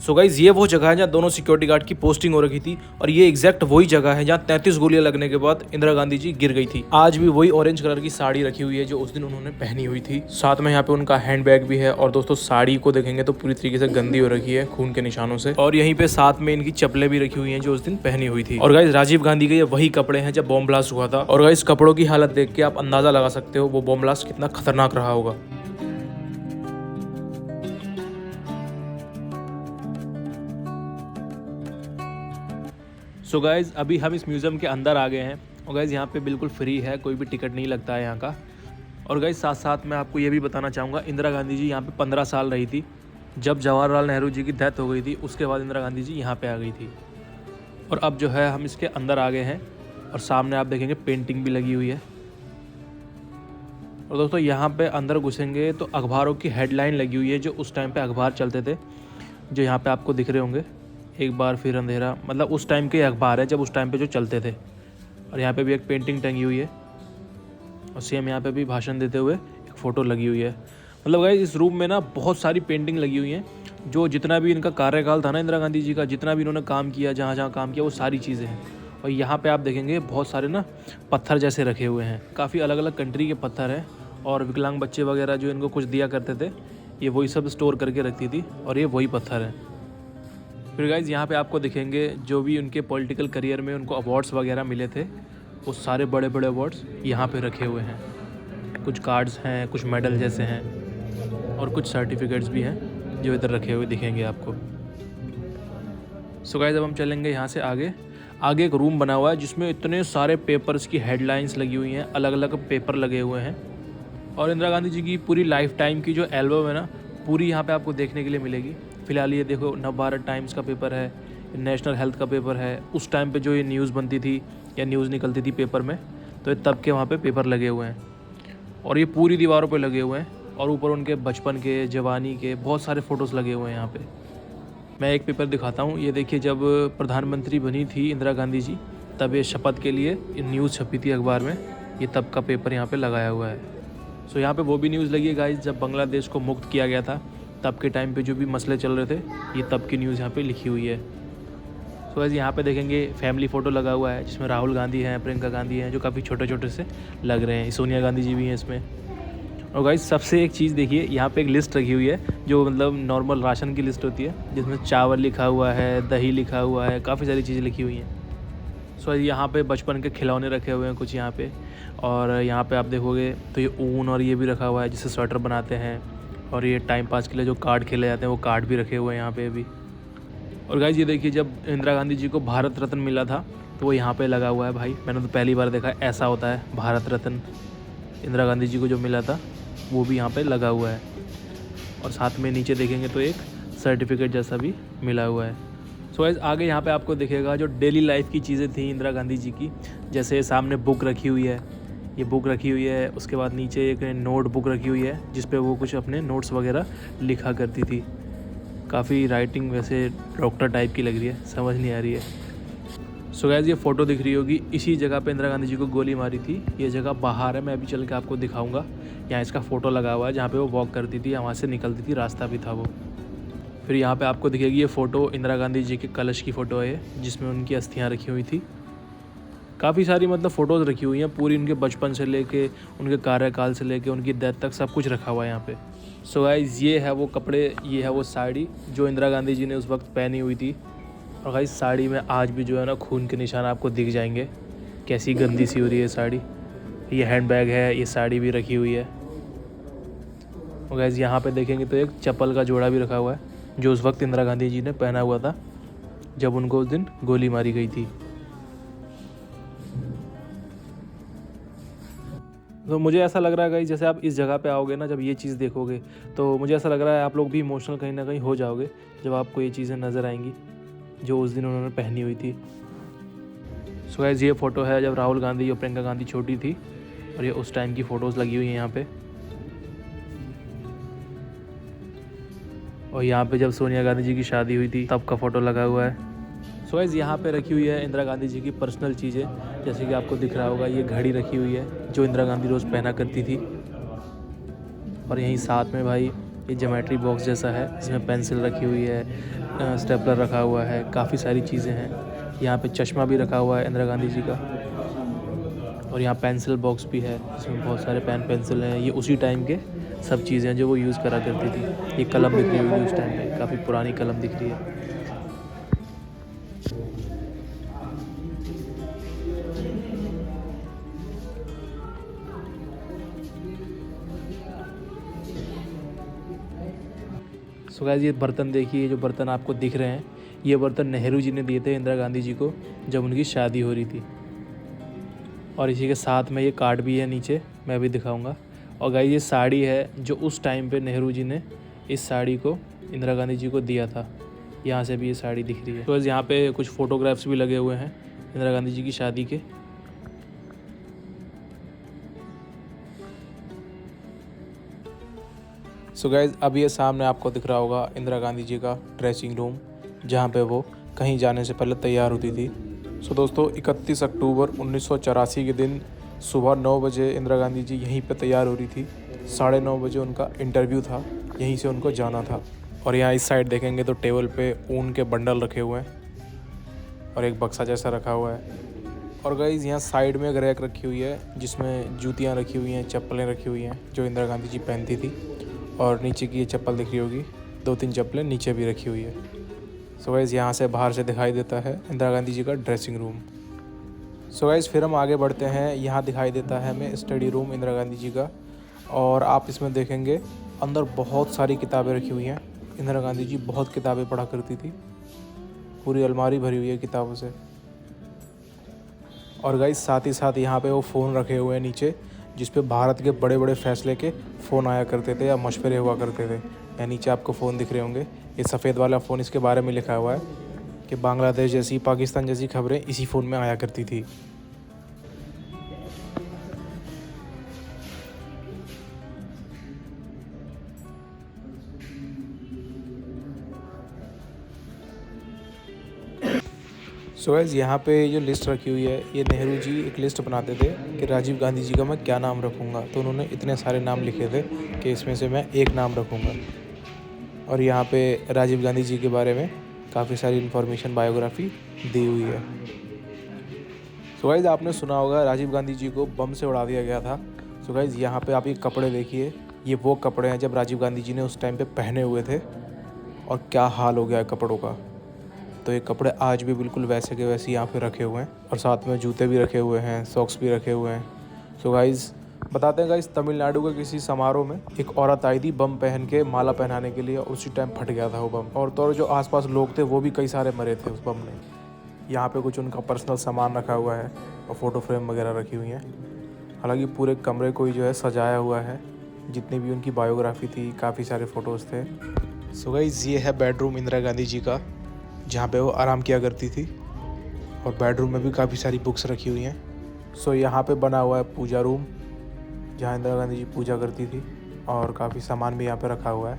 So guys ये वो जगह है जहाँ दोनों सिक्योरिटी गार्ड की पोस्टिंग हो रखी थी और ये एग्जैक्ट वही जगह है जहाँ 33 गोलियां लगने के बाद इंदिरा गांधी जी गिर गई थी। आज भी वही ऑरेंज कलर की साड़ी रखी हुई है जो उस दिन उन्होंने पहनी हुई थी। साथ में यहाँ पे उनका हैंड बैग भी है और दोस्तों साड़ी को देखेंगे तो पूरी तरीके से गंदी हो रखी है खून के निशानों से। और यहीं पे साथ में इनकी चप्पलें भी रखी हुई है जो उस दिन पहनी हुई थी। और गाइज राजीव गांधी के ये वही कपड़े हैं जब बॉम्ब ब्लास्ट हुआ था। और गाइज कपड़ों की हालत देख के आप अंदाजा लगा सकते हो वो बॉम्ब ब्लास्ट कितना खतरनाक रहा होगा। सो गाइज़ अभी हम इस म्यूज़ियम के अंदर आ गए हैं और गाइज़ यहाँ पे बिल्कुल फ्री है, कोई भी टिकट नहीं लगता है यहाँ का। और गाइज़ साथ साथ मैं आपको ये भी बताना चाहूँगा इंदिरा गांधी जी यहाँ पे 15 साल रही थी। जब जवाहरलाल नेहरू जी की डेथ हो गई थी उसके बाद इंदिरा गांधी जी यहाँ पे आ गई थी। और अब जो है हम इसके अंदर आ गए हैं और सामने आप देखेंगे पेंटिंग भी लगी हुई है। और दोस्तों यहाँ पर अंदर घुसेंगे तो अखबारों की हेडलाइन लगी हुई है जो उस टाइम पर अखबार चलते थे, जो यहाँ पर आपको दिख रहे होंगे। एक बार फिर अंधेरा, मतलब उस टाइम के अखबार है जब उस टाइम पे जो चलते थे। और यहाँ पे भी एक पेंटिंग टंगी हुई है और सेम यहाँ पे भी भाषण देते हुए एक फ़ोटो लगी हुई है। मतलब गाइस इस रूम में ना बहुत सारी पेंटिंग लगी हुई हैं जो जितना भी इनका कार्यकाल था ना इंदिरा गांधी जी का, जितना भी इन्होंने काम किया, जहाँ जहाँ काम किया, वो सारी चीज़ें हैं। और यहाँ पर आप देखेंगे बहुत सारे ना पत्थर जैसे रखे हुए हैं, काफ़ी अलग अलग कंट्री के पत्थर हैं। और विकलांग बच्चे वगैरह जो इनको कुछ दिया करते थे ये वही सब स्टोर करके रखती थी और ये वही पत्थर हैं। फिर गाइज़ यहाँ पे आपको दिखेंगे जो भी उनके पॉलिटिकल करियर में उनको अवार्ड्स वगैरह मिले थे वो सारे बड़े बड़े अवार्ड्स यहाँ पे रखे हुए हैं। कुछ कार्ड्स हैं, कुछ मेडल जैसे हैं और कुछ सर्टिफिकेट्स भी हैं जो इधर रखे हुए दिखेंगे आपको। सो गाइज़ अब हम चलेंगे यहाँ से आगे। आगे एक रूम बना हुआ है जिसमें इतने सारे पेपर्स की हेडलाइंस लगी हुई हैं, अलग अलग पेपर लगे हुए हैं। और इंदिरा गांधी जी की पूरी लाइफ टाइम की जो एल्बम है ना पूरी यहाँ पे आपको देखने के लिए मिलेगी। फ़िलहाल ये देखो नवभारत टाइम्स का पेपर है, नेशनल हेल्थ का पेपर है। उस टाइम पे जो ये न्यूज़ बनती थी या न्यूज़ निकलती थी पेपर में, तो ये तब के वहाँ पे पेपर लगे हुए हैं और ये पूरी दीवारों पे लगे हुए हैं। और ऊपर उनके बचपन के, जवानी के बहुत सारे फ़ोटोज़ लगे हुए हैं यहाँ पे। मैं एक पेपर दिखाता हूँ, ये देखिए जब प्रधानमंत्री बनी थी इंदिरा गांधी जी तब ये शपथ के लिए न्यूज़ छपी थी अखबार में, ये तब का पेपर यहाँ पर लगाया हुआ है। सो यहाँ पे वो भी न्यूज़ लगी है गाइस जब बांग्लादेश को मुक्त किया गया था तब के टाइम पे जो भी मसले चल रहे थे ये तब की न्यूज़ यहाँ पे लिखी हुई है। सो गाइस यहाँ पे देखेंगे फैमिली फ़ोटो लगा हुआ है जिसमें राहुल गांधी हैं, प्रियंका गांधी हैं, जो काफ़ी छोटे छोटे से लग रहे हैं। सोनिया गांधी जी भी हैं इसमें। और गाइस सबसे एक चीज़ देखिए, यहाँ पर एक लिस्ट रखी हुई है जो मतलब नॉर्मल राशन की लिस्ट होती है जिसमें चावल लिखा हुआ है, दही लिखा हुआ है, काफ़ी सारी चीज़ें लिखी हुई हैं। सो यहाँ पे बचपन के खिलौने रखे हुए हैं कुछ यहाँ पे। और यहाँ पे आप देखोगे तो ये ऊन और ये भी रखा हुआ है जिससे स्वेटर बनाते हैं। और ये टाइम पास के लिए जो कार्ड खेले जाते हैं वो कार्ड भी रखे हुए हैं यहाँ पे भी। और गाइस ये देखिए जब इंदिरा गांधी जी को भारत रत्न मिला था तो वो यहाँ पे लगा हुआ है। भाई मैंने तो पहली बार देखा ऐसा होता है, भारत रत्न इंदिरा गांधी जी को जो मिला था वो भी यहाँ पर लगा हुआ है। और साथ में नीचे देखेंगे तो एक सर्टिफिकेट जैसा भी मिला हुआ है। सो गाइस आगे यहाँ पे आपको दिखेगा जो डेली लाइफ की चीज़ें थी इंदिरा गांधी जी की, जैसे सामने बुक रखी हुई है, ये बुक रखी हुई है। उसके बाद नीचे एक नोट बुक रखी हुई है जिस पे वो कुछ अपने नोट्स वगैरह लिखा करती थी। काफ़ी राइटिंग वैसे डॉक्टर टाइप की लग रही है, समझ नहीं आ रही है। सो गाइस ये फ़ोटो दिख रही होगी, इसी जगह पे इंदिरा गांधी जी को गोली मारी थी। ये जगह बाहर है, मैं अभी चल के आपको दिखाऊँगा। यहाँ इसका फ़ोटो लगा हुआ है जहाँ पर वो वॉक करती थी, वहाँ से निकलती थी, रास्ता भी था वो। फिर यहाँ पे आपको दिखेगी ये फ़ोटो इंदिरा गांधी जी के कलश की फ़ोटो है जिसमें उनकी अस्थियाँ रखी हुई थी। काफ़ी सारी मतलब फ़ोटोज़ रखी हुई हैं, पूरी उनके बचपन से लेके उनके कार्यकाल से लेके उनकी डेथ तक सब कुछ रखा हुआ है यहाँ पे। सो गाइस ये है वो कपड़े, ये है वो साड़ी जो इंदिरा गांधी जी ने उस वक्त पहनी हुई थी। और गाइस साड़ी में आज भी जो है ना खून के निशान आपको दिख जाएंगे, कैसी गंदी सी हो रही है साड़ी। ये हैंड बैग है, ये साड़ी भी रखी हुई है। और गाइस यहाँ पे देखेंगे तो एक चप्पल का जोड़ा भी रखा हुआ है जो उस वक्त इंदिरा गांधी जी ने पहना हुआ था जब उनको उस दिन गोली मारी गई थी। तो मुझे ऐसा लग रहा है गाइस जैसे आप इस जगह पे आओगे ना, जब ये चीज़ देखोगे तो मुझे ऐसा लग रहा है आप लोग भी इमोशनल कहीं ना कहीं हो जाओगे जब आपको ये चीज़ें नज़र आएंगी जो उस दिन उन्होंने पहनी हुई थी। सो गाइस ये फ़ोटो है जब राहुल गांधी और प्रियंका गांधी छोटी थी और ये उस टाइम की फ़ोटोज़ लगी हुई हैं यहाँ पे। और यहाँ पे जब सोनिया गांधी जी की शादी हुई थी तब का फ़ोटो लगा हुआ है। सो गाइस यहाँ पे रखी हुई है इंदिरा गांधी जी की पर्सनल चीज़ें, जैसे कि आपको दिख रहा होगा ये घड़ी रखी हुई है जो इंदिरा गांधी रोज़ पहना करती थी। और यहीं साथ में भाई ये ज्योमेट्री बॉक्स जैसा है जिसमें पेंसिल रखी हुई है, स्टेपलर रखा हुआ है, काफ़ी सारी चीज़ें हैं। यहाँ पे चश्मा भी रखा हुआ है इंदिरा गांधी जी का। और यहाँ पेंसिल बॉक्स भी है, इसमें बहुत सारे पेन पेंसिल हैं। ये उसी टाइम के सब चीज़ें हैं जो वो यूज़ करा करती थी। ये कलम दिख रही होगी उस टाइम पे, काफ़ी पुरानी कलम दिख रही है। सो गाइस, ये बर्तन देखिए, जो बर्तन आपको दिख रहे हैं, ये बर्तन नेहरू जी ने दिए थे इंदिरा गांधी जी को जब उनकी शादी हो रही थी। और इसी के साथ में ये कार्ड भी है नीचे, मैं भी दिखाऊंगा। और गाइस, ये साड़ी है जो उस टाइम पे नेहरू जी ने इस साड़ी को इंदिरा गांधी जी को दिया था। यहाँ से भी ये साड़ी दिख रही है। तो यहाँ पे कुछ फ़ोटोग्राफ्स भी लगे हुए हैं इंदिरा गांधी जी की शादी के। सो गाइज, अब ये सामने आपको दिख रहा होगा इंदिरा गांधी जी का ड्रेसिंग रूम, जहाँ पे वो कहीं जाने से पहले तैयार होती थी। सो दोस्तों, 31 अक्टूबर 1984 के दिन सुबह 9 बजे इंदिरा गांधी जी यहीं पे तैयार हो रही थी। 9:30 बजे उनका इंटरव्यू था, यहीं से उनको जाना था। और यहाँ इस साइड देखेंगे तो टेबल पे ऊन के बंडल रखे हुए हैं और एक बक्सा जैसा रखा हुआ है। और गाइज, यहाँ साइड में एक रैक रखी हुई है जिसमें जूतियाँ रखी हुई हैं, चप्पलें रखी हुई हैं जो इंदिरा गांधी जी पहनती थी। और नीचे की ये चप्पल दिख रही होगी, 2-3 चप्पलें नीचे भी रखी हुई है। सो गाइस, यहाँ से बाहर से दिखाई देता है इंदिरा गांधी जी का ड्रेसिंग रूम। सो गाइस, फिर हम आगे बढ़ते हैं। यहाँ दिखाई देता है हमें स्टडी रूम इंदिरा गांधी जी का। और आप इसमें देखेंगे अंदर बहुत सारी किताबें रखी हुई हैं। इंदिरा गांधी जी बहुत किताबें पढ़ा करती थी, पूरी अलमारी भरी हुई है किताबों से। और गाइस, साथ ही साथ यहाँ पे वो फ़ोन रखे हुए हैं नीचे, जिस पे भारत के बड़े बड़े फैसले के फ़ोन आया करते थे या मशवरे हुआ करते थे। या नीचे आपको फ़ोन दिख रहे होंगे, ये सफ़ेद वाला फ़ोन, इसके बारे में लिखा हुआ है कि बांग्लादेश जैसी, पाकिस्तान जैसी खबरें इसी फ़ोन में आया करती थी। सो गाइस, यहाँ पे जो लिस्ट रखी हुई है, ये नेहरू जी एक लिस्ट बनाते थे कि राजीव गांधी जी का मैं क्या नाम रखूँगा। तो उन्होंने इतने सारे नाम लिखे थे कि इसमें से मैं एक नाम रखूँगा। और यहाँ पे राजीव गांधी जी के बारे में काफ़ी सारी इन्फॉर्मेशन, बायोग्राफी दी हुई है। सो गाइस, आपने सुना होगा राजीव गांधी जी को बम से उड़ा दिया गया था। सो गाइस, यहाँ पे आप ये कपड़े देखिए, ये वो कपड़े हैं जब राजीव गांधी जी ने उस टाइम पे पहने हुए थे। और क्या हाल हो गया है कपड़ों का। तो ये कपड़े आज भी बिल्कुल वैसे के वैसे यहाँ पे रखे हुए हैं। और साथ में जूते भी रखे हुए हैं, सॉक्स भी रखे हुए हैं। सो गाइस, बताते हैं गाइस, तमिलनाडु के किसी समारोह में एक औरत आई थी बम पहन के, माला पहनाने के लिए। और उसी टाइम फट गया था वो बम। और तो जो आसपास लोग थे वो भी कई सारे मरे थे उस बम में। यहाँ पे कुछ उनका पर्सनल सामान रखा हुआ है और फ़ोटो फ्रेम वगैरह रखी हुई हैं। हालांकि पूरे कमरे को ही जो है सजाया हुआ है। जितनी भी उनकी बायोग्राफी थी, काफ़ी सारे फ़ोटोज़ थे। सो गाइस, ये है बेडरूम इंदिरा गांधी जी का, जहाँ पे वो आराम किया करती थी। और बेडरूम में भी काफ़ी सारी बुक्स रखी हुई हैं। सो यहाँ पे बना हुआ है पूजा रूम, जहाँ इंदिरा गांधी जी पूजा करती थी। और काफ़ी सामान भी यहाँ पे रखा हुआ है।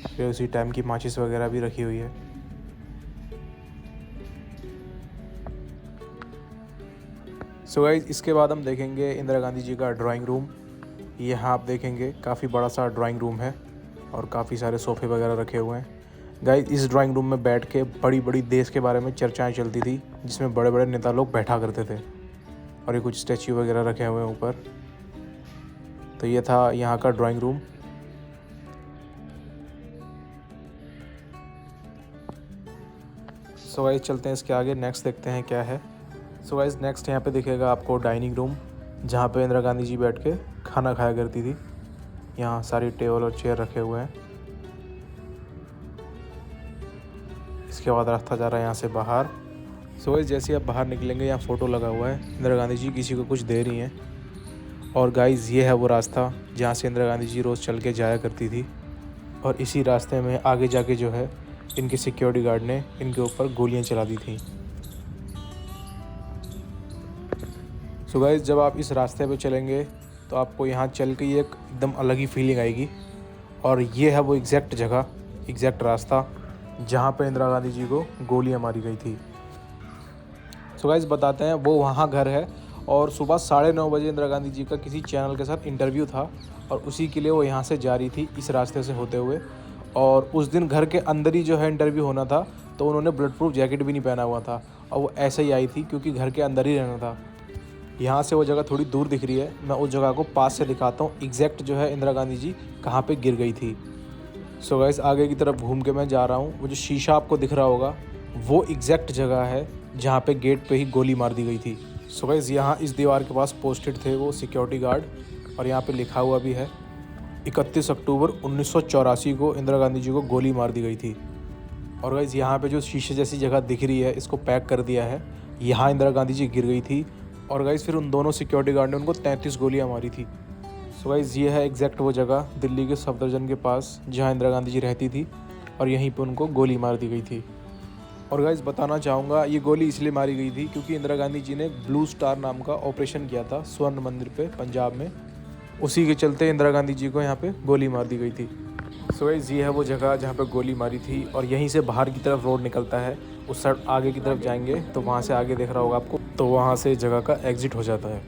फिर उसी टाइम की माचिस वगैरह भी रखी हुई है। सो गाइस, इसके बाद हम देखेंगे इंदिरा गांधी जी का ड्राइंग रूम। यहाँ आप देखेंगे काफ़ी बड़ा सा ड्राइंग रूम है और काफ़ी सारे सोफ़े वगैरह रखे हुए हैं। गाइस, इस ड्राइंग रूम में बैठ के बड़ी बड़ी देश के बारे में चर्चाएं चलती थी, जिसमें बड़े बड़े नेता लोग बैठा करते थे। और ये कुछ स्टैच्यू वगैरह रखे हुए हैं ऊपर। तो ये था यहाँ का ड्राइंग रूम। सो गाइस, चलते हैं इसके आगे, नेक्स्ट देखते हैं क्या है। सो गाइस, नेक्स्ट यहाँ पे दिखेगा आपको डाइनिंग रूम, जहाँ पे इंदिरा गांधी जी बैठ के खाना खाया करती थी। यहाँ सारी टेबल और चेयर रखे हुए हैं। इसके बाद रास्ता जा रहा है यहाँ से बाहर। सो गाइस, जैसे ही आप बाहर निकलेंगे, यहाँ फ़ोटो लगा हुआ है, इंदिरा गांधी जी किसी को कुछ दे रही हैं। और गाइस, ये है वो रास्ता जहाँ से इंदिरा गांधी जी रोज़ चल के जाया करती थी। और इसी रास्ते में आगे जाके जो है, इनके सिक्योरिटी गार्ड ने इनके ऊपर गोलियां चला दी थी। सो गाइस, जब आप इस रास्ते पे चलेंगे तो आपको यहाँ चल के एक एकदम अलग ही फीलिंग आएगी। और ये है वो एग्जैक्ट जगह, एग्जैक्ट रास्ता जहाँ पे इंदिरा गांधी जी को गोलियां मारी गई थी। सो गाइस, बताते हैं, वो वहाँ घर है। और सुबह 9:30 बजे इंदिरा गांधी जी का किसी चैनल के साथ इंटरव्यू था और उसी के लिए वो यहाँ से जा रही थी, इस रास्ते से होते हुए। और उस दिन घर के अंदर ही जो है इंटरव्यू होना था, तो उन्होंने ब्लड प्रूफ जैकेट भी नहीं पहना हुआ था और वो ऐसे ही आई थी क्योंकि घर के अंदर ही रहना था। यहाँ से वो जगह थोड़ी दूर दिख रही है, मैं उस जगह को पास से दिखाता हूँ एग्जैक्ट जो है इंदिरा गांधी जी कहाँ पे गिर गई थी। सो गाइस आगे की तरफ घूम के मैं जा रहा हूँ। वो जो शीशा आपको दिख रहा होगा वो एग्जैक्ट जगह है जहाँ पे गेट पे ही गोली मार दी गई थी। सो गाइस यहाँ इस दीवार के पास पोस्टेड थे वो सिक्योरिटी गार्ड और यहाँ पे लिखा हुआ भी है 31 अक्टूबर 1984 को इंदिरा गांधी जी को गोली मार दी गई थी। और गाइस यहाँ पे जो शीशे जैसी जगह दिख रही है इसको पैक कर दिया है, यहाँ इंदिरा गांधी जी गिर गई थी। और गाइस फिर उन दोनों सिक्योरिटी गार्ड ने उनको 33 गोलियाँ मारी थी। सो गाइस ये है एग्जैक्ट वो जगह दिल्ली के सफदरजंग के पास जहाँ इंदिरा गांधी जी रहती थी और यहीं पे उनको गोली मार दी गई थी। और गाइस बताना चाहूँगा ये गोली इसलिए मारी गई थी क्योंकि इंदिरा गांधी जी ने ब्लू स्टार नाम का ऑपरेशन किया था स्वर्ण मंदिर पे पंजाब में, उसी के चलते इंदिरा गांधी जी को यहाँ पे गोली मार दी गई थी। सो गाइस ये है वो जगह जहाँ पे गोली मारी थी और यहीं से बाहर की तरफ रोड निकलता है। उस साइड आगे की तरफ जाएंगे तो वहाँ से आगे दिख रहा होगा आपको, तो वहाँ से जगह का एग्जिट हो जाता है।